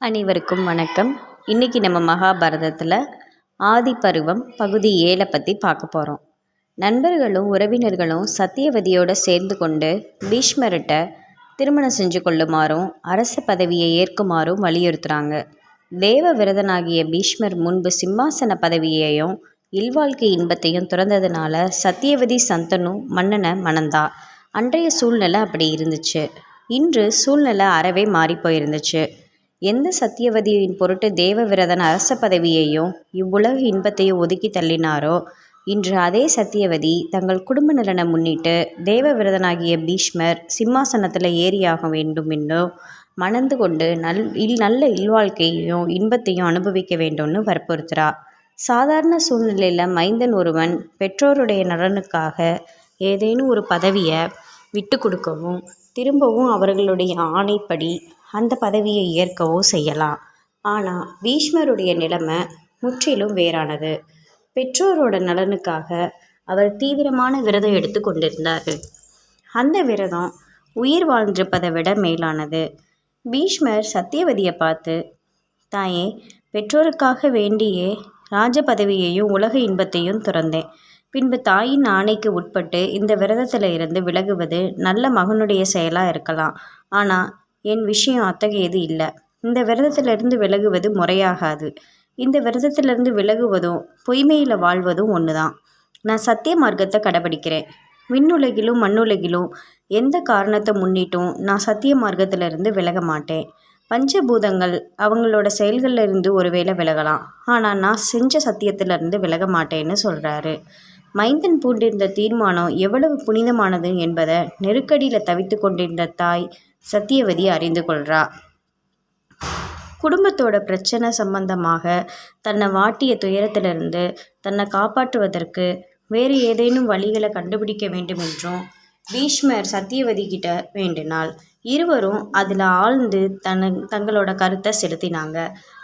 அனைவருக்கும் வணக்கம். இன்றைக்கி நம்ம மகாபாரதத்தில் ஆதி பருவம் பகுதி 7 பற்றி பார்க்க போகிறோம். நண்பர்களும் உறவினர்களும் சத்தியவதியோடு சேர்ந்து கொண்டு பீஷ்மர்கிட்ட திருமணம் செஞ்சு கொள்ளுமாறும் அரச பதவியை ஏற்குமாறும் வலியுறுத்துகிறாங்க. தேவ விரதனாகிய பீஷ்மர் முன்பு சிம்மாசன பதவியையும் இல்வாழ்க்கை இன்பத்தையும் துறந்ததுனால சத்தியவதி சந்தனு மன்னனை மணந்தா. அன்றைய சூழ்நிலை அப்படி இருந்துச்சு. இன்று சூழ்நிலை அறவே மாறி போயிருந்துச்சு. எந்த சத்தியவதியின் பொருட்டு தேவவிரதன் அரச பதவியையும் இவ்வுலக இன்பத்தையும் ஒதுக்கி தள்ளினாரோ, இன்று அதே சத்தியவதி தங்கள் குடும்ப நலனை முன்னிட்டு தேவவிரதனாகிய பீஷ்மர் சிம்மாசனத்தில் ஏறியாக வேண்டும் என்றும் மணந்து கொண்டு நல்ல இல்வாழ்க்கையையும் இன்பத்தையும் அனுபவிக்க வேண்டும்னு வற்புறுத்துறா. சாதாரண சூழ்நிலையில் மைந்தன் ஒருவன் பெற்றோருடைய நலனுக்காக ஏதேனும் ஒரு பதவியை விட்டு கொடுக்கவும் திரும்பவும் அவர்களுடைய ஆணைப்படி அந்த பதவியை ஏற்கவோ செய்யலாம். ஆனால் பீஷ்மருடைய நிலைமை முற்றிலும் வேறானது. பெற்றோரோட நலனுக்காக அவர் தீவிரமான விரதம் எடுத்து கொண்டிருந்தார். அந்த விரதம் உயிர் வாழ்ந்திருப்பதை விட மேலானது. பீஷ்மர் சத்தியவதியை பார்த்து, தாயே, பெற்றோருக்காக வேண்டியே ராஜ பதவியையும் உலக இன்பத்தையும் துறந்தேன். பின்பு தாயின் ஆணைக்கு உட்பட்டு இந்த விரதத்தில் இருந்து விலகுவது நல்ல மகனுடைய செயலாக இருக்கலாம். ஆனால் என் விஷயம் அத்தகையது இல்லை. இந்த விரதத்திலிருந்து விலகுவது முறையாகாது. இந்த விரதத்திலிருந்து விலகுவதும் பொய்மையில் வாழ்வதும் ஒன்று தான். நான் சத்திய மார்க்கத்தை கடைபிடிக்கிறேன். விண்ணுலகிலும் மண்ணுலகிலும் எந்த காரணத்தை முன்னிட்டும் நான் சத்திய மார்க்கத்திலிருந்து விலக மாட்டேன். பஞ்சபூதங்கள் அவங்களோட செயல்களில் இருந்து ஒருவேளை விலகலாம், ஆனால் நான் செஞ்ச சத்தியத்திலிருந்து விலக மாட்டேன்னு சொல்கிறாரு. மைந்தன் பூண்டிருந்த தீர்மானம் எவ்வளவு புனிதமானது என்பதை நெருக்கடியில் தவித்து கொண்டிருந்த தாய் சத்தியவதி அறிந்து கொள்கிறா. குடும்பத்தோட பிரச்சனை சம்பந்தமாக தன்னை வாட்டிய துயரத்திலிருந்து தன்னை காப்பாற்றுவதற்கு வேறு ஏதேனும் வழிகளை கண்டுபிடிக்க வேண்டும் என்றும் பீஷ்மர் சத்தியவதி கிட்ட வேண்டினாள். இருவரும் அதில் ஆழ்ந்து தங்களோட கருத்தை செலுத்தினாங்க.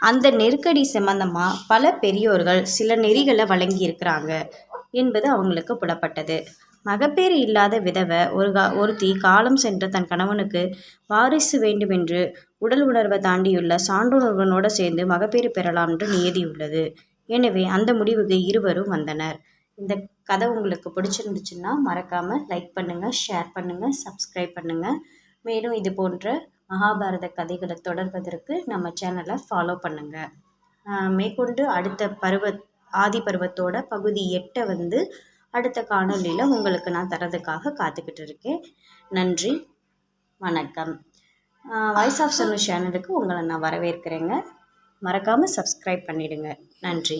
அந்த நெருக்கடி சம்பந்தமாக பல பெரியோர்கள் சில நெறிகளை வழங்கியிருக்கிறாங்க என்பது அவங்களுக்கு புலப்பட்டது. மகப்பேறு இல்லாத விதவை ஒருத்தி காலம் சென்ற தன் கணவனுக்கு வாரிசு வேண்டுமென்று உடல் உணர்வை தாண்டியுள்ள சான்றுணர்வனோடு சேர்ந்து மகப்பேறு பெறலாம் என்று நியதியுள்ளது. எனவே அந்த முடிவுக்கு இருவரும் வந்தனர். இந்த கதை உங்களுக்கு பிடிச்சிருந்துச்சுன்னா மறக்காமல் லைக் பண்ணுங்கள், ஷேர் பண்ணுங்கள், சப்ஸ்கிரைப் பண்ணுங்கள். மேலும் இது போன்ற மகாபாரத கதைகளை தொடர்வதற்கு நம்ம சேனலை ஃபாலோ பண்ணுங்கள். மேற்கொண்டு அடுத்த ஆதி பருவத்தோட பகுதி 8 அடுத்த காணொலியில் உங்களுக்கு நான் தரதுக்காக காத்துக்கிட்டு இருக்கேன். நன்றி, வணக்கம். வாய்ஸ் ஆஃப் சனு சேனலுக்கு உங்களை நான் வரவேற்கிறேங்க. மறக்காமல் சப்ஸ்கிரைப் பண்ணிவிடுங்க. நன்றி.